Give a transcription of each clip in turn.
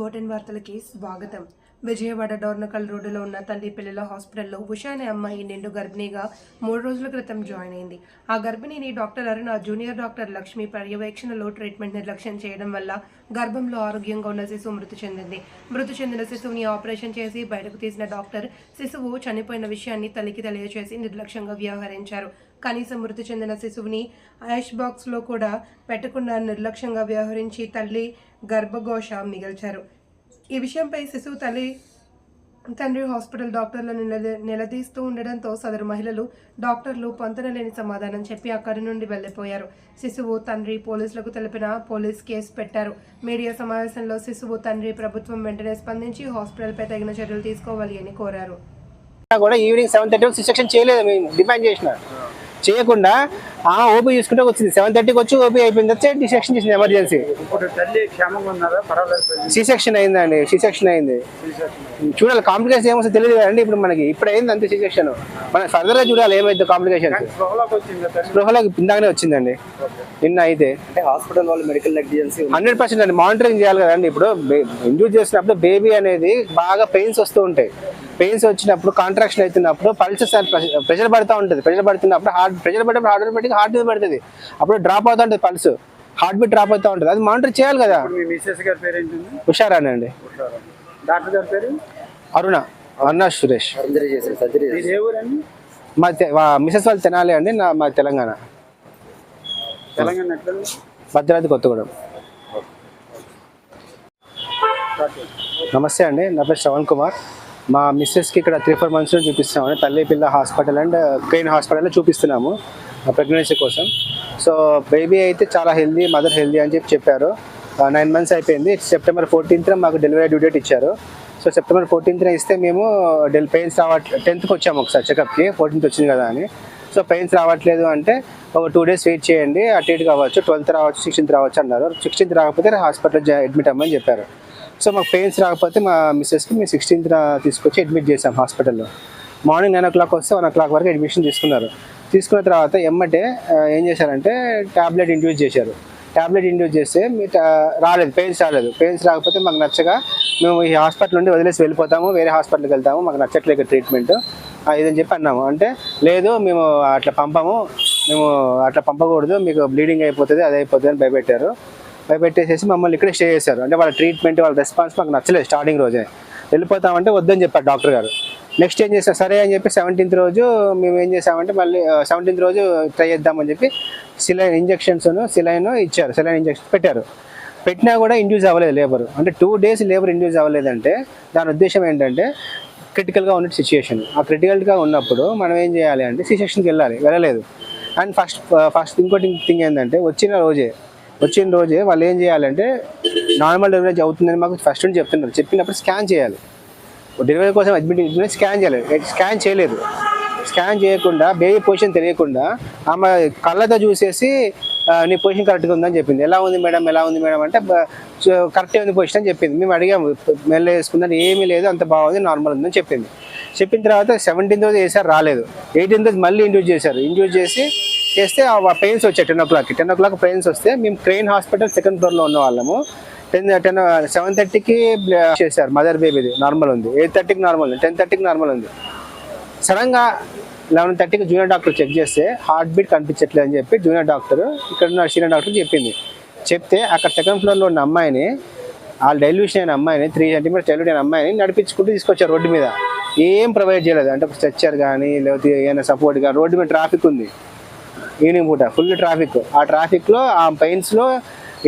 ఓటెన్ వార్తలకి స్వాగతం. విజయవాడ డోర్నకల్ రోడ్డులో ఉన్న తల్లి పిల్లల హాస్పిటల్లో ఉషా అనే అమ్మాయి నిండు గర్భిణిగా 3 రోజుల క్రితం జాయిన్ అయింది. ఆ గర్భిణిని డాక్టర్ అరుణ, జూనియర్ డాక్టర్ లక్ష్మి పర్యవేక్షణలో ట్రీట్మెంట్ నిర్లక్ష్యం చేయడం వల్ల గర్భంలో ఆరోగ్యంగా ఉన్న శిశువు మృతి చెందింది. మృతి చెందిన శిశువుని ఆపరేషన్ చేసి బయటకు తీసిన డాక్టర్ శిశువు చనిపోయిన విషయాన్ని తల్లికి తెలియజేసి నిర్లక్ష్యంగా వ్యవహరించారు. కనీసం మృతి చెందిన శిశువుని ఐస్ బాక్స్లో కూడా పెట్టకుండా నిర్లక్ష్యంగా వ్యవహరించి తల్లి గర్భఘోష మిగిల్చారు. ఈ విషయంపై శిశువు తండ్రి హాస్పిటల్ డాక్టర్లను నిలదీస్తూ ఉండడంతో సదరు మహిళలు డాక్టర్లు పొంతనలేని సమాధానం చెప్పి అక్కడి నుండి వెళ్లిపోయారు. శిశువు తండ్రి పోలీసులకు తెలిపిన పోలీస్ కేసు పెట్టారు. మీడియా సమావేశంలో శిశువు తండ్రి ప్రభుత్వం వెంటనే స్పందించి హాస్పిటల్పై తగిన చర్యలు తీసుకోవాలి అని కోరారు. ఈవినింగ్ 7:30 సిసెక్షన్ చేయలేదు, మేము డిమాండ్ చేసిన చేయకుండా ఓపీ చూసుకుంటే వచ్చింది. 7:30కి వచ్చి ఓపీ అయిపోయింది, వచ్చి డిసెక్షన్ చేసింది ఎమర్జెన్సీ. సిసెక్షన్ అయిందండి, సిసెక్షన్ అయింది. చూడాలి కాంప్లికేషన్ ఏమో తెలియదు కదండి ఇప్పుడు మనకి. ఇప్పుడు అయింది అంతే సిసెక్షన్, మనం ఫర్దర్ గా చూడాలి ఏమైంది కాంప్లికేషన్. స్పృహలోకి ఇందాకనే వచ్చిందండి నిన్న. అయితే హాస్పిటల్ వాళ్ళు మెడికల్ నెగ్లిజెన్సీ 100% అండి మానిటరింగ్ చేయాలి కదండి. ఇప్పుడు ఇంజూర్ చేసినప్పుడు బేబీ అనేది బాగా పెయిన్స్ వస్తూ ఉంటాయి. పెయిన్స్ వచ్చినప్పుడు కాంట్రాక్షన్ అవుతున్నప్పుడు పల్సెస్ ప్రెషర్ పడుతూ ఉంటుంది. ప్రెషర్ పడుతున్నప్పుడు ప్రెషర్ పడినప్పుడు ఆటోమేటిక్ హార్ట్ మీద పడుతుంది. అప్పుడు డ్రాప్ అవుతూ ఉంటుంది, పల్స్ హార్ట్ బీట్ డ్రాప్ అవుతూ ఉంటుంది. అది మానిటర్ చేయాలి కదా. హుషారానే అండి. డాక్టర్ గారి పేరు అరుణ సురేష్. మా మిసెస్ వాళ్ళు తినాలి అండి. మా తెలంగాణ భద్రాద్రి కొత్తగూడెం. నమస్తే అండి, నా పేరు శ్రవణ్ కుమార్. మా మిస్సెస్కి ఇక్కడ 3-4 months నుంచి చూపిస్తున్నాము. తల్లి పిల్ల హాస్పిటల్ అండ్ క్రెయిన్ హాస్పిటల్లో చూపిస్తున్నాము ప్రెగ్నెన్సీ కోసం. సో బేబీ అయితే చాలా హెల్దీ, మదర్ హెల్దీ అని చెప్పారు. 9 months అయిపోయింది. September 14th మాకు డెలివరీ డ్యూ డేట్ ఇచ్చారు. సో September 14th ఇస్తే మేము పెయిన్స్ 10th వచ్చాము ఒకసారి చెకప్కి. 14th వచ్చింది కదా అని. సో పెయిన్స్ రావట్లేదు అంటే ఒక 2 days వెయిట్ చేయండి, అటు ఇటు కావచ్చు, 12th రావచ్చు, 16th రావచ్చు అన్నారు. 16th రాకపోతే హాస్పిటల్ అడ్మిట్ అవ్వమని చెప్పారు. సో మాకు పెయిన్స్ రాకపోతే మా మిస్సెస్కి మేము 16th తీసుకొచ్చి అడ్మిట్ చేసాం హాస్పిటల్లో. మార్నింగ్ 9 o'clock వస్తే 1 o'clock వరకు అడ్మిషన్ తీసుకున్నారు. తీసుకున్న తర్వాత ఎమ్మటే ఏం చేశారంటే ట్యాబ్లెట్ ఇండ్యూస్ చేశారు. ట్యాబ్లెట్ ఇండ్యూస్ చేస్తే రాలేదు, పెయిన్స్ రాలేదు. పెయిన్స్ రాకపోతే మాకు నచ్చగా మేము ఈ హాస్పిటల్ నుండి వదిలేసి వెళ్ళిపోతాము, వేరే హాస్పిటల్కి వెళ్తాము, మాకు నచ్చట్లేదు ట్రీట్మెంట్ ఇదని చెప్పి అన్నాము. అంటే లేదు మేము అట్లా పంపకూడదు, మీకు బ్లీడింగ్ అయిపోతుంది, అది అయిపోతుంది అని భయపెట్టేసేసి మమ్మల్ని ఇక్కడే స్టే చేశారు. అంటే వాళ్ళ ట్రీట్మెంట్, వాళ్ళ రెస్పాన్స్ మాకు నచ్చలేదు. స్టార్టింగ్ రోజే వెళ్ళిపోతామంటే వద్దని చెప్పారు డాక్టర్ గారు. నెక్స్ట్ ఏం చేశారు, సరే అని చెప్పి 17th రోజు మేము ఏం చేసామంటే మళ్ళీ 17th రోజు ట్రై చేద్దామని చెప్పి సిలైన్ ఇచ్చారు. సిలైన్ ఇంజెక్షన్ పెట్టారు. పెట్టినా కూడా ఇండ్యూస్ అవ్వలేదు లేబర్. అంటే 2 days లేబర్ ఇండ్యూస్ అవ్వలేదంటే దాని ఉద్దేశం ఏంటంటే క్రిటికల్గా ఉన్న సిచ్యుయేషన్. ఆ క్రిటికల్గా ఉన్నప్పుడు మనం ఏం చేయాలి అంటే సిసెక్షన్కి వెళ్ళలేదు. అండ్ ఫస్ట్ ఇంకోటి థింగ్ ఏంటంటే వచ్చిన రోజే వాళ్ళు ఏం చేయాలంటే నార్మల్ డెలివరీ అవుతుందని మాకు ఫస్ట్ నుంచి చెప్తున్నారు. చెప్పినప్పుడు స్కాన్ చేయాలి. డెలివరీ కోసం అడ్మిట్ స్కాన్ చేయాలి. స్కాన్ చేయలేదు. స్కాన్ చేయకుండా బేబీ పొజిషన్ తెలియకుండా ఆమె కళ్ళతో చూసేసి నీ పొజిషన్ కరెక్ట్గా ఉందని చెప్పింది. ఎలా ఉంది మేడం అంటే కరెక్టే ఉంది పొజిషన్ అని చెప్పింది. మేము అడిగాము మెల్ల వేసుకుందని, ఏమీ లేదు, అంత బాగుంది, నార్మల్ ఉందని చెప్పింది. చెప్పిన తర్వాత 17th రోజు వేసారు, రాలేదు. 18th రోజు మళ్ళీ ఇండ్యూస్ చేశారు. ఇండ్యూస్ చేస్తే పెయిన్స్ వచ్చాయి. 10 o'clock పెయిన్స్ వస్తే మేము క్రెయిన్ హాస్పిటల్ 2nd floor ఉన్న వాళ్ళము. 7:30కి చేశారు. మదర్ బేబీది నార్మల్ ఉంది. 8:30కి నార్మల్ ఉంది. 10:30కి నార్మల్ ఉంది. సడన్గా 11:30కి జూనియర్ డాక్టర్ చెక్ చేస్తే హార్ట్ బీట్ కనిపించట్లేదు అని చెప్పి జూనియర్ డాక్టర్, ఇక్కడ ఉన్న సీనియర్ డాక్టర్ చెప్తే అక్కడ 2nd floor ఉన్న అమ్మాయిని, ఆ డైల్యూషన్ అయిన అమ్మాయిని, 3 centimeters డైల్యూట్ అయిన అమ్మాయిని నడిపించుకుంటూ తీసుకొచ్చారు. రోడ్డు మీద ఏం ప్రొవైడ్ చేయలేదు. అంటే స్ట్రెచ్చర్ కానీ లేకపోతే ఏమైనా సపోర్ట్ కానీ. రోడ్డు మీద ట్రాఫిక్ ఉంది, ఈవినింగ్ పూట ఫుల్ ట్రాఫిక్. ఆ ట్రాఫిక్లో ఆ పెయిన్స్లో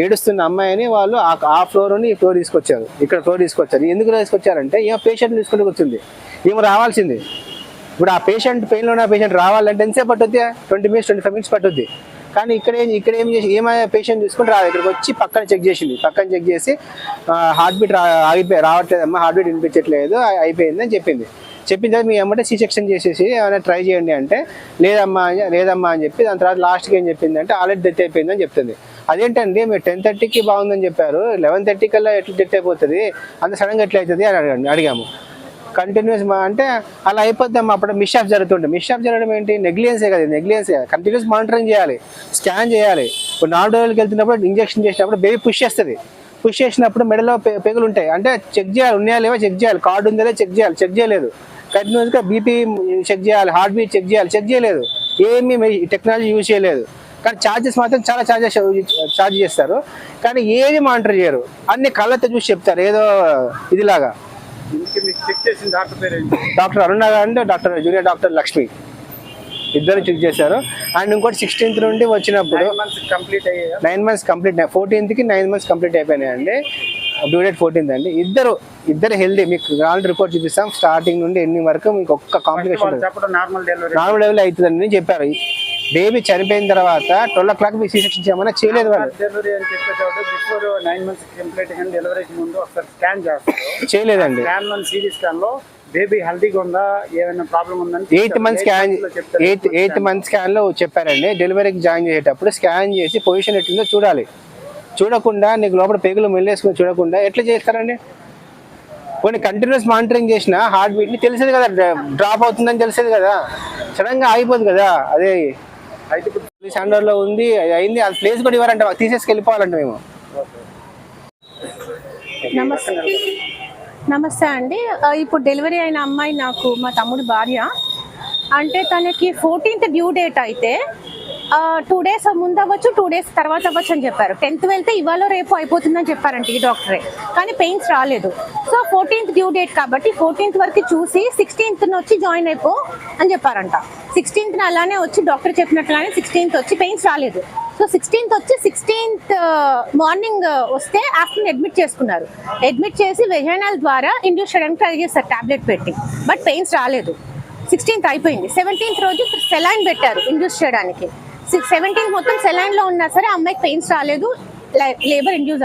ఏడుస్తున్న అమ్మాయిని వాళ్ళు ఆ ఫ్లోర్ని ఈ ఫ్లోర్ తీసుకొచ్చారు, ఇక్కడ ఫ్లోర్ తీసుకొచ్చారు. ఎందుకు తీసుకొచ్చారంటే ఏమో పేషెంట్ తీసుకుంటూ వచ్చింది, ఏమో రావాల్సింది. ఇప్పుడు ఆ పేషెంట్ పెయిన్లో ఉన్న పేషెంట్ రావాలంటే ఎంతసేపు పట్టుద్ది? 20 minutes 25 minutes పట్టుద్ది. కానీ ఇక్కడ ఏం చేసి ఏమైనా పేషెంట్ తీసుకుని ఇక్కడికి వచ్చి పక్కన చెక్ చేసి హార్ట్ బీట్ రావట్లేదమ్మా, హార్ట్ బీట్ వినిపించట్లేదు, అయిపోయింది అని చెప్పింది. చెప్పిన తర్వాత మీ అమ్మంటే C-section చేసేసి ఏమైనా ట్రై చేయండి అంటే లేదమ్మా అని చెప్పి దాని తర్వాత లాస్ట్కి ఏం చెప్పింది అంటే ఆల్రెడీ డెత్ అయిపోయిందని చెప్తుంది. అదేంటండి మీరు 10:30కి బాగుందని చెప్పారు, 11:30 కల్లా ఎట్లా డెత్ అయిపోతుంది, అంత సడన్గా ఎట్లా అవుతుంది అని అడిగాము. కంటిన్యూస్ అంటే అలా అయిపోద్దాం. అప్పుడు మిస్షాప్ జరగడం ఏంటి? నెగ్లిజెన్సే కదా. కంటిన్యూస్ మానిటరింగ్ చేయాలి, స్కాన్ చేయాలి. ఇప్పుడు 4 రోజులకి వెళ్తున్నప్పుడు ఇంజెక్షన్ చేసినప్పుడు బేబీ పుష్ చేస్తుంది. పుష్ చేసినప్పుడు మెడలో పెగులు ఉంటాయి, అంటే చెక్ చేయాలి, ఉన్నాయా లేవో చెక్ చేయాలి, కార్డు ఉందా లేదో చెక్ చేయాలి, చెక్ చేయలేదు. కంటిన్యూస్గా బీపీ చెక్ చేయాలి, హార్ట్ బీట్ చెక్ చేయాలి, చెక్ చేయలేదు, ఏమీ టెక్నాలజీ యూజ్ చేయలేదు. కానీ ఛార్జెస్ మాత్రం చాలా ఛార్జ్ చేస్తారు, కానీ ఏది మానిటర్ చేయరు, అన్ని కళ్ళతో చూసి చెప్తారు ఏదో ఇదిలాగా. ఇందుకు మీకు చెక్ చేసిన డాక్టర్ పేరు ఏంటి? Doctor Aruna and doctor junior doctor Lakshmi ఇద్దరు చెక్ చేశారు. అండ్ ఇంకోటి 16th నుండి వచ్చినప్పుడు 9 months కంప్లీట్ అయ్యాయా? 9 months complete, 14th 9 months complete అయిపోయినాయండి. డ్యూ డేట్ 14th అండి. ఇద్దరు హెల్దీ. మీకు రాల్ రిపోర్ట్ చూపిస్తాం, స్టార్టింగ్ నుండి ఎండింగ్ వరకు మీకు ఒక్క కాంప్లికేషన్ చెప్పడం నార్మల్ డెలివరీ అవుతుందని చెప్పారు. బేబీ చనిపోయిన తర్వాత 12 o'clock సి సెక్షన్ చేయమన్నా చేయలేదు వాళ్ళు, డెలివరీ అని చెప్పేటప్పుడు బిఫోర్ 9 months కంప్లీట్ అయిన డెలివరీకి ముందు ఒకసారి స్కాన్ చేస్తారు, చేయలేదండి. స్కాన్ వన్ సిటీ స్కాన్ లో బేబీ హెల్తీగా ఉందా, ఏమైనా ప్రాబ్లం ఉందని 8th month స్కాన్ లో చెప్పారండి. డెలివరీకి జాయిన్ చేసేటప్పుడు స్కాన్ చేసి పొజిషన్ ఎట్లుందో చూడాలి, చూడకుండా నీకు లోపల పేగులు మెల్లేసుకుని చూడకుండా ఎట్లా చేస్తారండి? కొన్ని కంటిన్యూస్ మానిటరింగ్ చేసిన హార్ట్ బీట్ ని తెలిసేది కదా, డ్రాప్ అవుతుందని తెలిసేది కదా, సడన్ గా ఆగిపోదు కదా. అదే అయితే ఇప్పుడు పోలీస్ అండర్ లో ఉంది, అది అయింది, అది ప్లేస్ కూడా ఇవ్వాలంటే తీసేసుకెళ్ళిపోవాలంటే మేము. నమస్తే అండి. ఇప్పుడు డెలివరీ అయిన అమ్మాయి నాకు మా తమ్ముడు భార్య. అంటే తనకి 14th డ్యూ డేట్ అయితే 2 days ముందు అవ్వచ్చు, 2 days తర్వాత అవ్వచ్చు అని చెప్పారు. 10th వెళ్తే ఇవాళ రేపు అయిపోతుందని చెప్పారంట ఈ డాక్టరే, కానీ పెయిన్స్ రాలేదు. సో 14th డ్యూ డేట్ కాబట్టి 14th వరకు చూసి 16th వచ్చి జాయిన్ అయిపో అని చెప్పారంట. 16th అలానే వచ్చి డాక్టర్ చెప్పినట్లుగానే 16th వచ్చి పెయిన్స్ రాలేదు. సో 16th వచ్చి 16th మార్నింగ్ వస్తే ఆఫ్టర్నూన్ అడ్మిట్ చేసుకున్నారు. అడ్మిట్ చేసి వెజైనల్ ద్వారా ఇండ్యూస్ చేయడానికి ట్రై చేస్తారు టాబ్లెట్ పెట్టి, బట్ పెయిన్స్ రాలేదు. 16th అయిపోయింది. 17th రోజు సెలైన్ పెట్టారు ఇండ్యూస్ చేయడానికి. 17th మొత్తం సెలైన్ లో ఉన్నా సరే అమ్మాయికి పెయిన్స్ రాలేదు, లేబర్ ఇండ్యూస్